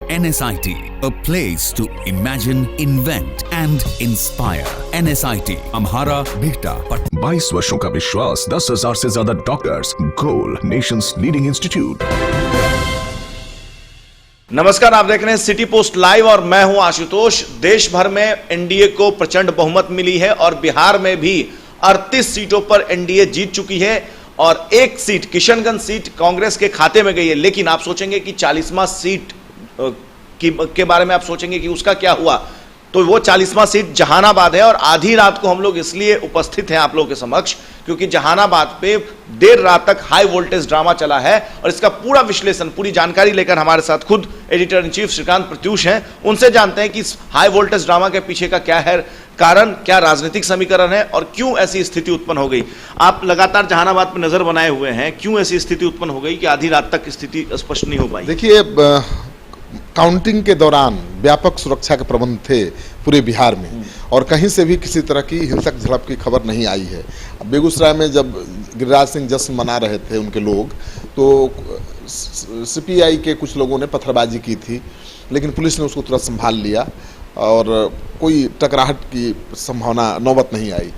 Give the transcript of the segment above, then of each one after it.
NSIT, a place to imagine, invent and inspire. NSIT, Amhara, Bihta, Patna. 22 वर्षों का विश्वास, 10,000 से ज्यादा डॉक्टर्स, गोल नेशंस लीडिंग इंस्टीट्यूट। नमस्कार, आप देख रहे हैं सिटी पोस्ट लाइव और मैं हूं आशुतोष। देश भर में एनडीए को प्रचंड बहुमत मिली है और बिहार में भी 38 सीटों पर एनडीए जीत चुकी है और एक सीट किशनगंज सीट कांग्रेस के खाते में गई है। लेकिन आप सोचेंगे कि 40वां सीट के बारे में आप सोचेंगे कि उसका क्या हुआ, तो वो 40वां सीट जहानाबाद है। और आधी रात को हम लोग इसलिए उपस्थित हैं आप लोगों के समक्ष क्योंकि जहानाबाद पे देर रात तक हाई वोल्टेज ड्रामा चला है और इसका पूरा विश्लेषण, पूरी जानकारी लेकर हमारे साथ खुद editor in chief Shrikant Pratyush हैं। उनसे जानते हैं कि इस हाई वोल्टेज ड्रामा के पीछे का क्या है कारण, क्या राजनीतिक समीकरण है और क्यों ऐसी स्थिति उत्पन्न हो गई। आप लगातार जहानाबाद पर नजर बनाए हुए हैं, क्यों ऐसी स्थिति उत्पन्न हो गई कि आधी रात तक स्थिति स्पष्ट नहीं हो पाई? देखिए, काउंटिंग के दौरान व्यापक सुरक्षा के प्रबंध थे पूरे बिहार में और कहीं से भी किसी तरह की हिंसक झड़प की खबर नहीं आई है। बेगूसराय में जब गिरिराज सिंह जश्न मना रहे थे उनके लोग, तो सीपीआई के कुछ लोगों ने पत्थरबाजी की थी, लेकिन पुलिस ने उसको तुरंत संभाल लिया और कोई टकराहट की संभावना नौबत नहीं आई।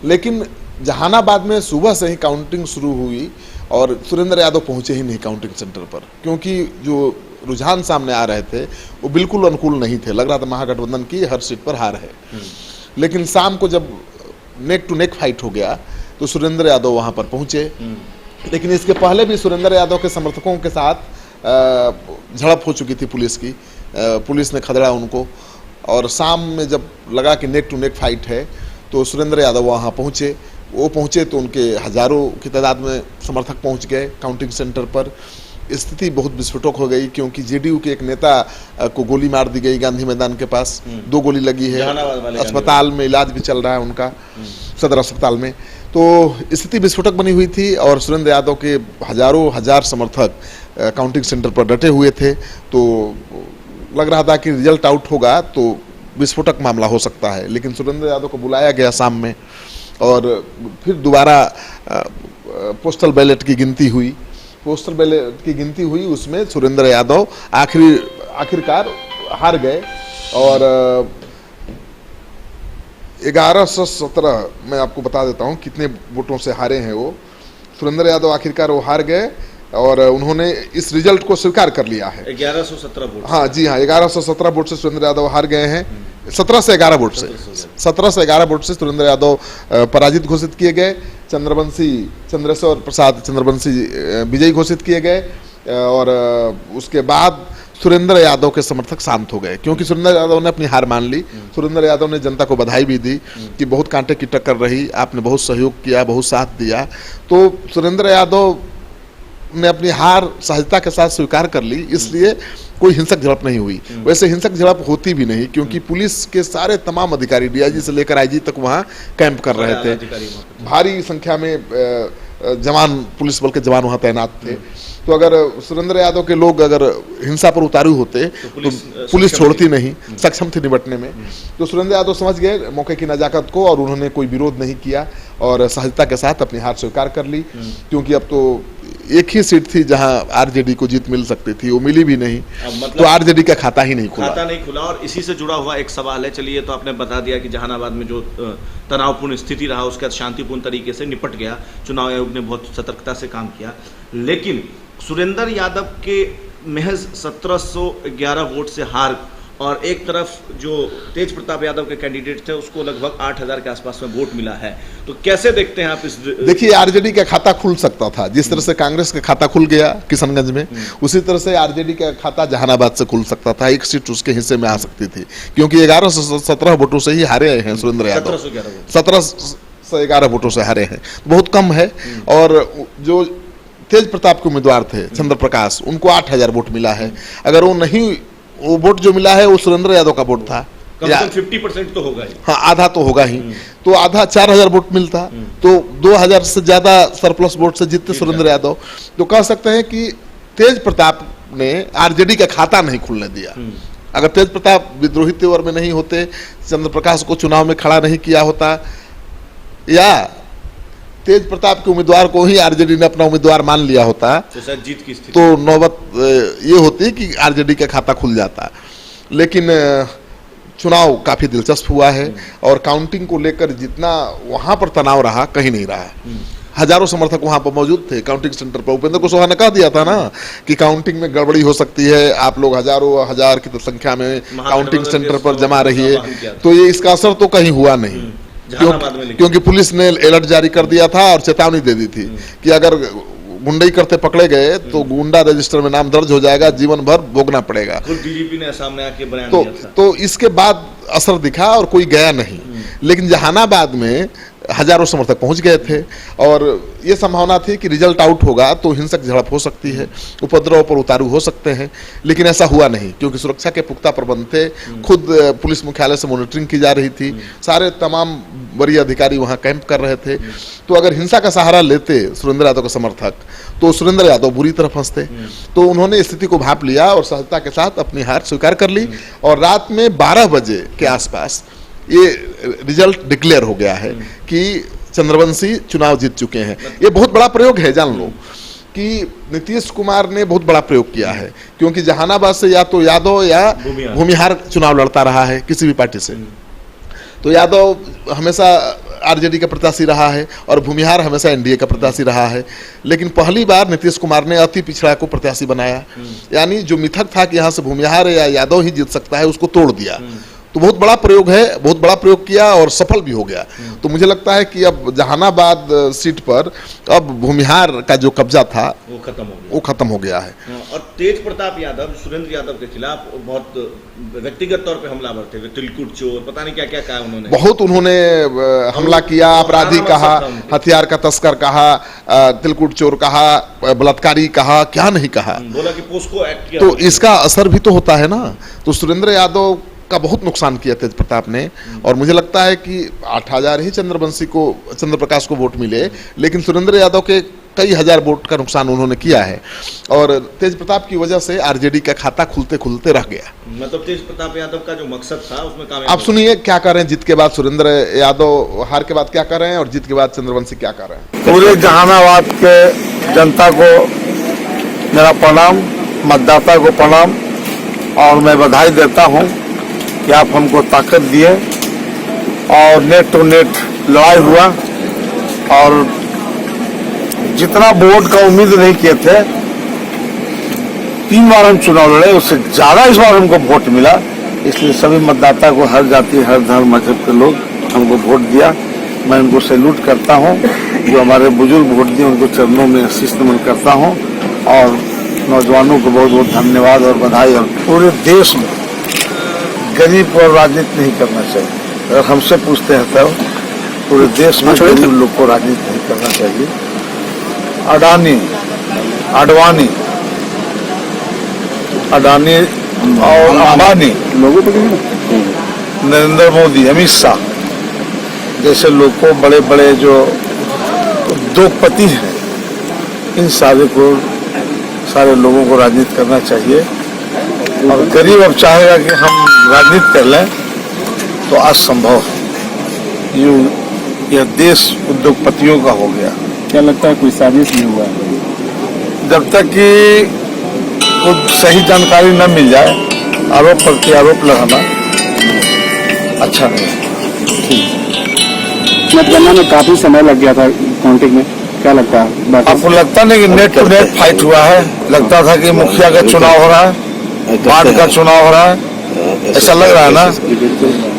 लेकिन जहानाबाद में सुबह से ही काउंटिंग शुरू हुई और सुरेंद्र यादव पहुंचे ही नहीं काउंटिंग सेंटर पर, क्योंकि जो रुझान सामने आ रहे थे वो बिल्कुल अनुकूल नहीं थे। लग रहा था महागठबंधन की हर सीट पर हार है। लेकिन शाम को जब नेक टू नेक फाइट हो गया तो सुरेंद्र यादव वहां पर पहुंचे। लेकिन इसके पहले भी सुरेंद्र यादव के समर्थकों के साथ झड़प हो चुकी थी पुलिस की। पुलिस ने खदेड़ा उनको और शाम में जब लगा कि नेक टू नेक फाइट है तो सुरेंद्र यादव वहाँ पहुँचे। वो पहुँचे तो उनके हजारों की तादाद में समर्थक पहुँच गए काउंटिंग सेंटर पर। स्थिति बहुत विस्फोटक हो गई क्योंकि जेडीयू के एक नेता को गोली मार दी गई गांधी मैदान के पास। 2 गोली लगी है, अस्पताल में इलाज भी चल रहा है उनका, सदर अस्पताल में। तो स्थिति विस्फोटक बनी हुई थी और सुरेंद्र यादव के हजारों हजार समर्थक काउंटिंग सेंटर पर डटे हुए थे। तो लग रहा था कि रिजल्ट आउट होगा तो विस्फोटक मामला हो सकता है। लेकिन सुरेंद्र यादव को बुलाया गया शाम में और फिर दोबारा पोस्टल बैलेट की गिनती हुई। पोस्टल बैलेट की गिनती हुई, उसमें सुरेंद्र यादव आखिरकार हार गए और 1117, मैं आपको बता देता हूं कितने वोटों से हारे हैं वो। सुरेंद्र यादव आखिरकार वो हार गए और उन्होंने इस रिजल्ट को स्वीकार कर लिया है। 1117 वोट। हाँ जी हाँ, 1117 वोट से सुरेंद्र यादव हार गए हैं। 17 से 11 वोट से 17 से 11 वोट से सुरेंद्र यादव पराजित घोषित किए गए। चंद्रेश्वर प्रसाद चंद्रवंशी विजयी घोषित किए गए और उसके बाद सुरेंद्र यादव के समर्थक शांत हो गए क्योंकि सुरेंद्र यादव ने अपनी हार मान ली। सुरेंद्र यादव ने जनता को बधाई भी दी कि बहुत कांटे की टक्कर रही, आपने बहुत सहयोग किया, बहुत साथ दिया। तो सुरेंद्र यादव ने अपनी हार सहजता के साथ स्वीकार कर ली, इसलिए कोई हिंसक झड़प नहीं हुई। वैसे हिंसक झड़प होती भी नहीं क्योंकि पुलिस के सारे तमाम अधिकारी, डीआईजी से लेकर आईजी तक वहाँ कैंप कर रहे थे। भारी संख्या में जवान, पुलिस बल के जवान वहाँ तैनात थे। तो अगर सुरेंद्र यादव के लोग अगर हिंसा पर उतारू होते तो पुलिस छोड़ती नहीं, सक्षम थी निपटने में। तो सुरेंद्र यादव समझ गए मौके की नजाकत को और उन्होंने कोई विरोध नहीं किया और सहजता के साथ अपनी हार स्वीकार कर ली। क्योंकि अब तो एक ही सीट थी जहां आरजेडी को जीत मिल सकती थी, वो मिली भी नहीं। मतलब तो आरजेडी का खाता ही नहीं खुला। और इसी से जुड़ा हुआ एक सवाल है। चलिए, तो आपने बता दिया कि जहानाबाद में जो तनावपूर्ण स्थिति रहा उसके बाद शांतिपूर्ण तरीके से निपट गया, चुनाव आयोग ने बहुत सतर्कता से काम किया। लेकिन सुरेंद्र यादव के महज 1711 वोट से हार और एक तरफ जो तेज प्रताप यादव के कैंडिडेट थे उसको लगभग 8000 के आसपास में वोट मिला है। तो कैसे देखते हैं आप इस? देखिए, आरजेडी का खाता खुल सकता था जिस तरह से कांग्रेस का खाता खुल गया किशनगंज में, उसी तरह से आरजेडी का खाता जहानाबाद से खुल सकता था। एक सीट उसके हिस्से में आ सकती थी क्योंकि 1117 वोटों से ही हारे हैं सुरेंद्र यादव। 17 से 11 वोटों से हारे हैं, बहुत कम है। और जो तेज प्रताप के उम्मीदवार थे चंद्र प्रकाश, उनको 8000 वोट मिला है। अगर वो वोट जो मिला है वो सुरेंद्र यादव का वोट था, कम से कम 50% तो होगा ही। हाँ, आधा तो होगा ही। तो आधा 4000 वोट मिलता तो 2000 से ज्यादा सरप्लस वोट से जीतते सुरेंद्र यादव। तो कह सकते हैं कि तेज प्रताप ने आरजेडी का खाता नहीं खुलने दिया। अगर तेज प्रताप विद्रोही तेवर में नहीं होते, चंद्र प्रकाश को चुनाव में खड़ा नहीं किया होता, या तेज प्रताप के उम्मीदवार को ही आरजेडी ने अपना उम्मीदवार मान लिया होता तो शायद जीत की स्थिति तो नौबत ये होती कि आरजेडी का खाता खुल जाता। लेकिन चुनाव काफी दिलचस्प हुआ है और काउंटिंग को लेकर जितना वहां पर तनाव रहा कहीं नहीं रहा। हजारों समर्थक वहां पर मौजूद थे काउंटिंग सेंटर पर। उपेंद्र कुशवाहा ने कह दिया था ना कि काउंटिंग में गड़बड़ी हो सकती है, आप लोग हजारों हजार की संख्या में काउंटिंग सेंटर पर जमा रहिए। तो ये इसका असर तो कहीं हुआ नहीं, क्योंकि पुलिस ने अलर्ट जारी कर दिया था और चेतावनी दे दी थी कि अगर गुंडई करते पकड़े गए तो गुंडा रजिस्टर में नाम दर्ज हो जाएगा, जीवन भर भोगना पड़ेगा। खुद डीजीपी ने सामने आके बयान दिया था। तो इसके बाद असर दिखा और कोई गया नहीं। लेकिन जहानाबाद में हजारों समर्थक पहुंच गए थे और ये संभावना थी कि रिजल्ट आउट होगा तो हिंसक झड़प हो सकती है, उपद्रव पर उतारू हो सकते हैं, लेकिन ऐसा हुआ नहीं क्योंकि सुरक्षा के पुख्ता प्रबंध थे। खुद पुलिस मुख्यालय से मॉनिटरिंग की जा रही थी, सारे तमाम वरीय अधिकारी वहां कैंप कर रहे थे। तो अगर हिंसा का सहारा लेते सुरेंद्र यादव के समर्थक तो सुरेंद्र यादव बुरी तरह फंसते। तो उन्होंने स्थिति को भांप लिया और सहजता के साथ अपनी हार स्वीकार कर ली और रात में 12 बजे के आसपास ये रिजल्ट डिक्लेयर हो गया है कि चंद्रवंशी चुनाव जीत चुके हैं। ये बहुत बड़ा प्रयोग है, जान लो कि नीतीश कुमार ने बहुत बड़ा प्रयोग किया है, क्योंकि जहानाबाद से या तो यादव या भूमिहार चुनाव लड़ता रहा है किसी भी पार्टी से। तो यादव हमेशा आरजेडी का प्रत्याशी रहा है और भूमिहार हमेशा एनडीए का प्रत्याशी रहा है। लेकिन पहली बार नीतीश कुमार ने अति पिछड़ा को प्रत्याशी बनाया, यानी जो मिथक था कि यहाँ से भूमिहार या यादव ही जीत सकता है उसको तोड़ दिया। तो बहुत बड़ा प्रयोग है, बहुत बड़ा प्रयोग किया और सफल भी हो गया। तो मुझे लगता है कि अब जहानाबाद सीट पर अब भूमिहार का जो कब्जा था वो खत्म हो गया है। और तेज प्रताप यादव सुरेंद्र यादव के खिलाफ बहुत व्यक्तिगत तौर पे हमलावर थे, तिलकुट चोर, पता नहीं क्या क्या कहा उन्होंने। बहुत उन्होंने हमला किया, अपराधी कहा, हथियार का तस्कर कहा, तिलकुट चोर कहा, बलात्कारी कहा, क्या नहीं कहा। बोला कि पोस्को एक्ट किया। तो इसका असर भी तो होता है ना। तो सुरेंद्र यादव का बहुत नुकसान किया तेज प्रताप ने और मुझे लगता है कि 8000 ही चंद्र प्रकाश को वोट मिले, लेकिन सुरेंद्र यादव के कई हजार वोट का नुकसान उन्होंने किया है और तेज प्रताप की वजह से आरजेडी का खाता खुलते खुलते रह गया। मतलब तेज प्रताप यादव का जो मकसद था उसमें कामयाब। आप सुनिए क्या कर रहे हैं, जीत के बाद सुरेंद्र यादव हार के बाद क्या कर रहे हैं और जीत के बाद चंद्रवंशी क्या कर रहे हैं। पूरे जहानाबाद के जनता को मेरा प्रणाम, मतदाता को प्रणाम और मैं बधाई देता हूँ कि आप हमको ताकत दिए और नेट टू नेट लड़ाई हुआ और जितना वोट का उम्मीद नहीं किए थे, 3 बार हम चुनाव लड़े, उससे ज्यादा इस बार हमको वोट मिला। इसलिए सभी मतदाता को हर जाति हर धर्म मजहब के लोग हमको वोट दिया। मैं उनको सैल्यूट करता हूँ, जो हमारे बुजुर्ग वोट दिए उनको चरणों में शीश नमन करता हूँ और नौजवानों को बहुत बहुत धन्यवाद और बधाई। और पूरे देश में गरीब पर राजनीति नहीं करना चाहिए। अगर हमसे पूछते हैं तो पूरे देश में गरीब लोग को राजनीति नहीं करना चाहिए। अडानी और अंबानी, नरेंद्र मोदी, अमित शाह जैसे लोग को, बड़े बड़े जो उद्योगपति हैं, इन सारे लोगों को राजनीति करना चाहिए। और गरीब अब चाहेगा कि हम राजनीति कर लें तो असंभव है। यह देश उद्योगपतियों का हो गया। क्या लगता है कोई साजिश नहीं हुआ है? जब तक कि कुछ सही जानकारी न मिल जाए, आरोप प्रत्यारोप लगाना अच्छा नहीं है। मतगणना में काफी समय लग गया था काउंटिंग में, क्या लगता है? आपको लगता नहीं कि नेट टू नेट फाइट हुआ है? लगता था कि मुखिया का चुनाव हो रहा है, वार्ड का चुनाव हो रहा है, ऐसा लग रहा है ना।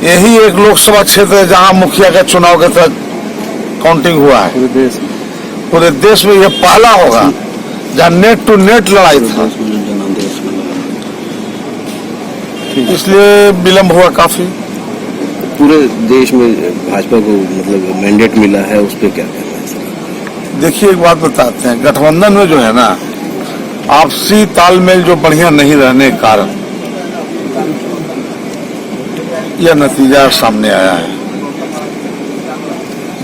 यही एक लोकसभा क्षेत्र है जहां मुखिया का चुनाव के तहत काउंटिंग हुआ है। पूरे देश में यह पहला होगा जहां नेट टू नेट लड़ाई था, इसलिए विलम्ब हुआ काफी। पूरे देश में भाजपा को मतलब मैंडेट मिला है, उस पर क्या कहना है? देखिए एक बात बताते हैं, गठबंधन में जो है ना आपसी तालमेल जो बढ़िया नहीं रहने के कारण यह नतीजा सामने आया है।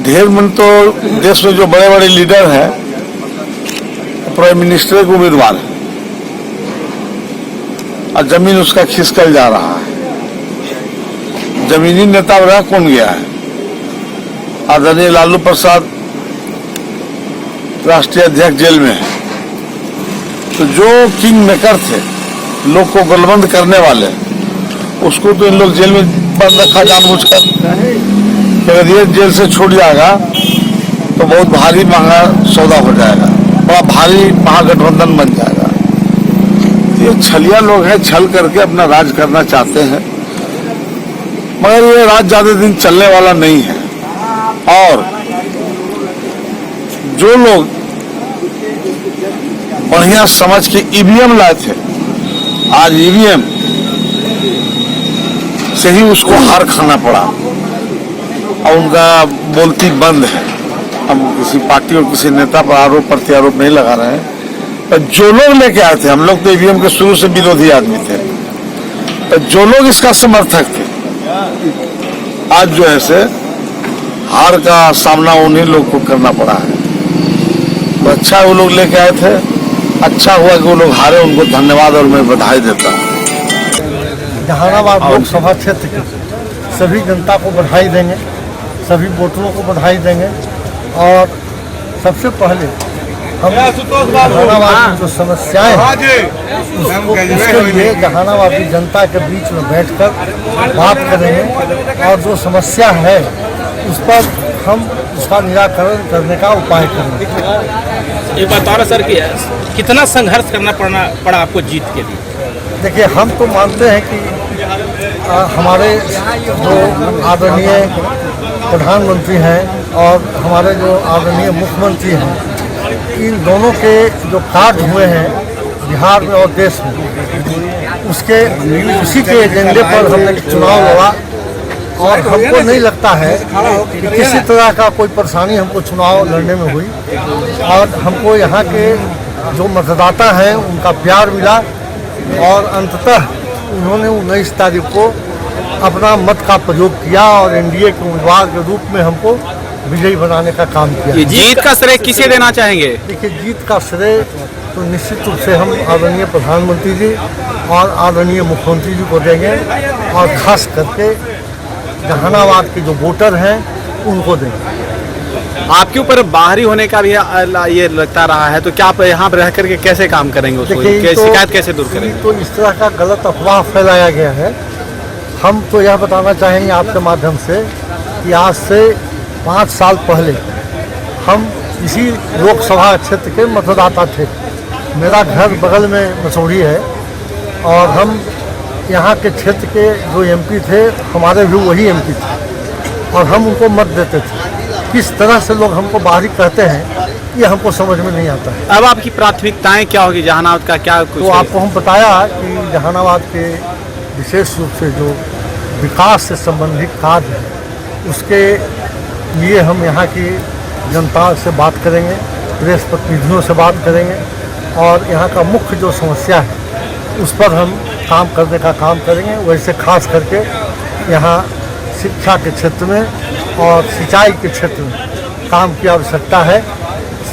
ढेर मन तो देश में जो बड़े बड़े लीडर हैं, प्राइम मिनिस्टर के उम्मीदवार है और जमीन उसका खिसकल जा रहा है। जमीनी नेता रहा कौन गया है? आदरणीय लालू प्रसाद राष्ट्रीय अध्यक्ष जेल में है। तो जो किंग मेकर थे, लोग को गलबंद करने वाले, उसको तो इन लोग जेल में बंद रखा जानबूझकर। अगर ये जेल से छूट जाएगा तो बहुत भारी महंगा सौदा हो जाएगा, बड़ा भारी महागठबंधन बन जाएगा। ये छलिया लोग हैं, छल करके अपना राज करना चाहते हैं, मगर ये राज ज्यादा दिन चलने वाला नहीं है। और जो लोग बढ़िया समझ के ईवीएम लाए थे, आज ईवीएम से ही उसको हार खाना पड़ा और उनका बोलती बंद है। हम किसी पार्टी और किसी नेता पर आरोप प्रत्यारोप नहीं लगा रहे हैं, पर जो लोग लेके आए थे, हम लोग तो ईवीएम के शुरू से विरोधी आदमी थे, पर जो लोग इसका समर्थक थे, आज जो है से हार का सामना उन्हीं लोग को करना पड़ा है। तो अच्छा वो लोग लेके आए थे, अच्छा हुआ कि वो लोग हारे, उनको धन्यवाद और मैं बधाई देता हूँ। जहानाबाद लोकसभा क्षेत्र की सभी जनता को बधाई देंगे, सभी वोटरों को बधाई देंगे। और सबसे पहले हम जहानाबाद की जो समस्याएं हैं उसके लिए जहानाबाद की जनता के बीच में बैठकर बात करेंगे और जो समस्या है उस पर हम उसका निराकरण करने का उपाय करेंगे। एक बात और सर कि कितना संघर्ष करना पड़ा आपको जीत के लिए? देखिए, हम तो मानते हैं कि हमारे जो आदरणीय प्रधानमंत्री हैं और हमारे जो आदरणीय मुख्यमंत्री हैं, इन दोनों के जो कार्य हुए हैं बिहार में और देश में, उसी के एजेंडे पर हमने चुनाव लड़ा। और हमको नहीं लगता है कि किसी तरह का कोई परेशानी हमको चुनाव लड़ने में हुई। और हमको यहाँ के जो मतदाता हैं उनका प्यार मिला और अंततः उन्होंने 19 तारीख को अपना मत का प्रयोग किया और एनडीए के उम्मीदवार के रूप में हमको विजयी बनाने का काम किया। जीत का श्रेय किसे देना चाहेंगे? देखिए, जीत का श्रेय तो निश्चित रूप से हम आदरणीय प्रधानमंत्री जी और आदरणीय मुख्यमंत्री जी को देंगे और खास करके जहानाबाद के जो वोटर हैं उनको देंगे। आपके ऊपर बाहरी होने का भी ये लगता रहा है, तो क्या आप यहाँ पर रह करके कैसे काम करेंगे, उसको शिकायत कैसे दूर करेंगे? तो इस तरह का गलत अफवाह फैलाया गया है। हम तो यह बताना चाहेंगे आपके माध्यम से कि आज से 5 साल पहले हम इसी लोकसभा क्षेत्र के मतदाता थे। मेरा घर बगल में मसौढ़ी है और हम यहाँ के क्षेत्र के जो एमपी थे, हमारे भी वही एमपी थे और हम उनको मत देते थे। किस तरह से लोग हमको बाहरी कहते हैं ये हमको समझ में नहीं आता है। अब आपकी प्राथमिकताएं क्या होगी जहानाबाद का, क्या कुछ? तो आपको हम बताया कि जहानाबाद के विशेष रूप से जो विकास से संबंधित कार्य है उसके लिए हम यहाँ की जनता से बात करेंगे, प्रेस प्रतिनिधियों से बात करेंगे और यहाँ का मुख्य जो समस्या है उस पर हम काम करने का काम करेंगे। वैसे खास करके यहाँ शिक्षा के क्षेत्र में और सिंचाई के क्षेत्र में काम की आवश्यकता है।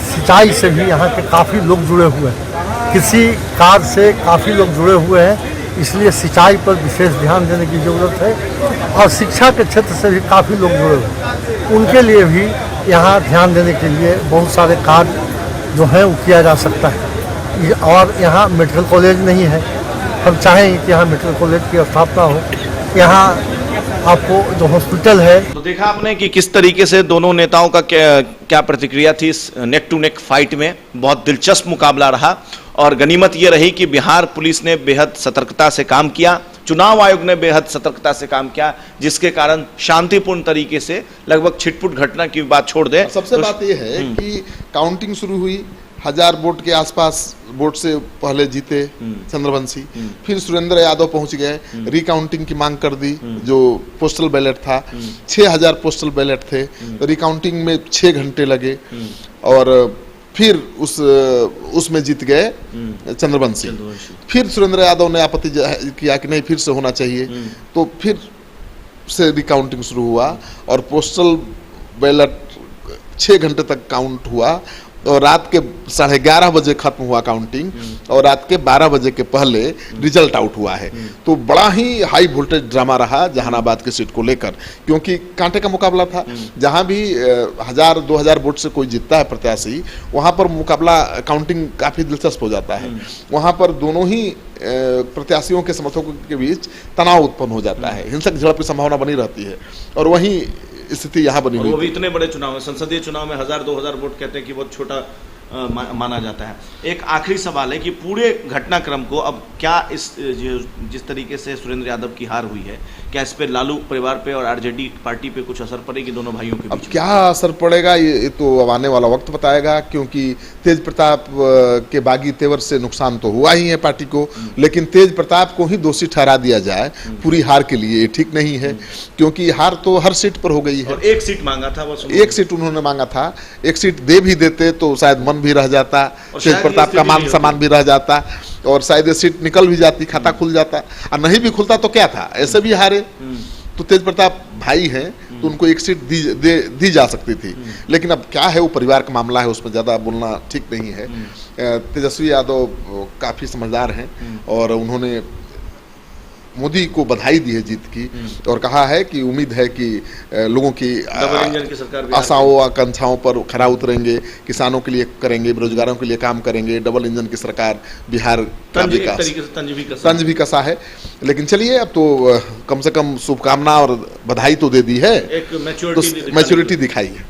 सिंचाई से भी यहाँ के काफ़ी लोग जुड़े हुए हैं, कृषि कार्य से काफ़ी लोग जुड़े हुए हैं, इसलिए सिंचाई पर विशेष ध्यान देने की ज़रूरत है। और शिक्षा के क्षेत्र से भी काफ़ी लोग जुड़े हुए हैं, उनके लिए भी यहाँ ध्यान देने के लिए बहुत सारे कार्य जो हैं वो किया जा सकता है। और यहाँ मेडिकल कॉलेज नहीं है, हम चाहें कि यहाँ मेडिकल कॉलेज की स्थापना हो। यहाँ आपको जो हॉस्पिटल है। तो देखा आपने कि किस तरीके से दोनों नेताओं का क्या प्रतिक्रिया थी इस नेक टू नेक फाइट में। बहुत दिलचस्प मुकाबला रहा और गनीमत ये रही कि बिहार पुलिस ने बेहद सतर्कता से काम किया, चुनाव आयोग ने बेहद सतर्कता से काम किया, जिसके कारण शांतिपूर्ण तरीके से लगभग छिटपुट घटना की बात छोड़ दे। सबसे बात यह है कि काउंटिंग शुरू हुई, 1000 वोट के आसपास वोट से पहले जीते चंद्रवंशी, फिर सुरेंद्र यादव पहुंच गए, रिकाउंटिंग की मांग कर दी। जो पोस्टल बैलेट था 6000 पोस्टल बैलेट थे, तो रिकाउंटिंग में 6 घंटे लगे और फिर उसमें जीत गए चंद्रवंशी। फिर सुरेंद्र यादव ने आपत्ति किया कि नहीं, फिर से होना चाहिए, तो फिर से रिकाउंटिंग शुरू हुआ और पोस्टल बैलेट 6 घंटे तक काउंट हुआ और रात के 11:30 बजे खत्म हुआ काउंटिंग और रात के 12 बजे के पहले रिजल्ट आउट हुआ है। तो बड़ा ही हाई वोल्टेज ड्रामा रहा जहानाबाद की सीट को लेकर, क्योंकि कांटे का मुकाबला था। जहां भी 1000-2000 वोट से कोई जीतता है प्रत्याशी, वहां पर मुकाबला काउंटिंग काफी दिलचस्प हो जाता है। वहां पर दोनों ही प्रत्याशियों के समर्थकों के बीच तनाव उत्पन्न हो जाता है, हिंसक झड़प की संभावना बनी रहती है, और वहीं स्थिति यहाँ बनी हुई। वो भी इतने बड़े चुनाव में, संसदीय चुनाव में 1000-2000 वोट कहते हैं कि बहुत छोटा माना जाता है। एक आखिरी सवाल है कि पूरे घटनाक्रम को अब क्या जिस तरीके से सुरेंद्र यादव की हार हुई है, क्या इस पे लालू परिवार पे और आरजेडी पार्टी पे कुछ असर पड़ेगी दोनों भाइयों के बीच? अब क्या असर पड़ेगा ये तो अब आने वाला वक्त बताएगा, क्योंकि तेज प्रताप के बागी तेवर से नुकसान तो हुआ ही है पार्टी को, लेकिन तेज प्रताप को ही दोषी ठहरा दिया जाए पूरी हार के लिए, ये ठीक नहीं है, क्योंकि हार तो हर सीट पर हो गई है। और एक सीट मांगा था, बस एक सीट उन्होंने मांगा था, एक सीट दे भी देते तो शायद मन भी रह जाता, तेज प्रताप का मान सम्मान भी रह जाता, और शायद ये सीट निकल भी जाती, खाता खुल जाता, और नहीं भी खुलता तो क्या था, ऐसे भी हारे। तो तेज प्रताप भाई हैं तो उनको एक सीट दी जा सकती थी, लेकिन अब क्या है वो परिवार का मामला है, उसमें ज़्यादा बोलना ठीक नहीं है। तेजस्वी यादव काफ़ी समझदार हैं और उन्होंने मोदी को बधाई दी है जीत की, और कहा है कि उम्मीद है कि लोगों की आशाओं आकांक्षाओं पर खरा उतरेंगे, किसानों के लिए करेंगे, बेरोजगारों के लिए काम करेंगे, डबल इंजन की सरकार, बिहार का विकास, तंज भी कसा है। लेकिन चलिए, अब तो कम से कम शुभकामना और बधाई तो दे दी है, एक मैच्योरिटी दिखाई है।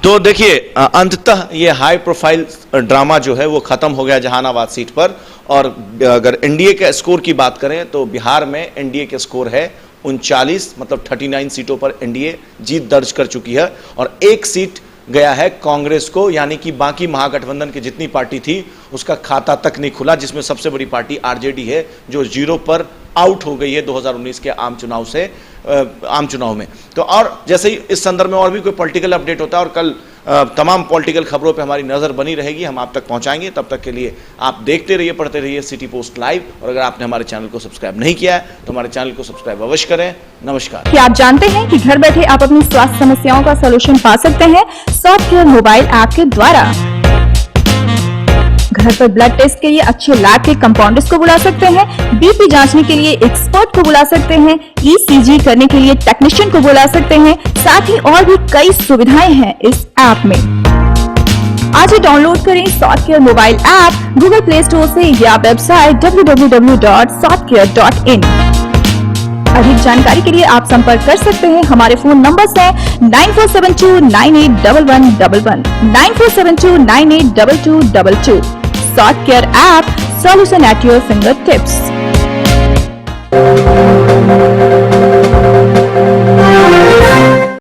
तो देखिए, अंततः ये हाई प्रोफाइल ड्रामा जो है वो खत्म हो गया जहानाबाद सीट पर। और अगर एनडीए के स्कोर की बात करें तो बिहार में एनडीए के स्कोर है 39, मतलब 39 सीटों पर एनडीए जीत दर्ज कर चुकी है, और एक सीट गया है कांग्रेस को, यानी कि बाकी महागठबंधन की जितनी पार्टी थी उसका खाता तक नहीं खुला, जिसमें सबसे बड़ी पार्टी आरजेडी है जो 0 पर आउट हो गई है 2019 के आम चुनाव में। तो और जैसे ही इस संदर्भ में और भी कोई पॉलिटिकल अपडेट होता है, और कल तमाम पॉलिटिकल खबरों पे हमारी नजर बनी रहेगी, हम आप तक पहुंचाएंगे। तब तक के लिए आप देखते रहिए, पढ़ते रहिए सिटी पोस्ट लाइव, और अगर आपने हमारे चैनल को सब्सक्राइब नहीं किया है तो हमारे चैनल को सब्सक्राइब अवश्य करें। नमस्कार। क्या आप जानते हैं कि घर बैठे आप अपनी स्वास्थ्य समस्याओं का सलूशन पा सकते हैं सॉफ्टकेयर मोबाइल ऐप के द्वारा? घर पर ब्लड टेस्ट के लिए अच्छे लैब के कंपाउंडर्स को बुला सकते हैं, बीपी जांचने के लिए एक्सपर्ट को बुला सकते हैं, ईसीजी करने के लिए टेक्नीशियन को बुला सकते हैं। साथ ही और भी कई सुविधाएं हैं इस ऐप में। आज ही डाउनलोड करें Softcare mobile app Google Play Store से या वेबसाइट www.softcare.in। अधिक जानकारी के लिए आप संपर्क कर सकते हैं। हमारे फोन नंबर्स हैं 9472981111, 9472982222। सॉफ्टकेयर app, solution at your fingertips।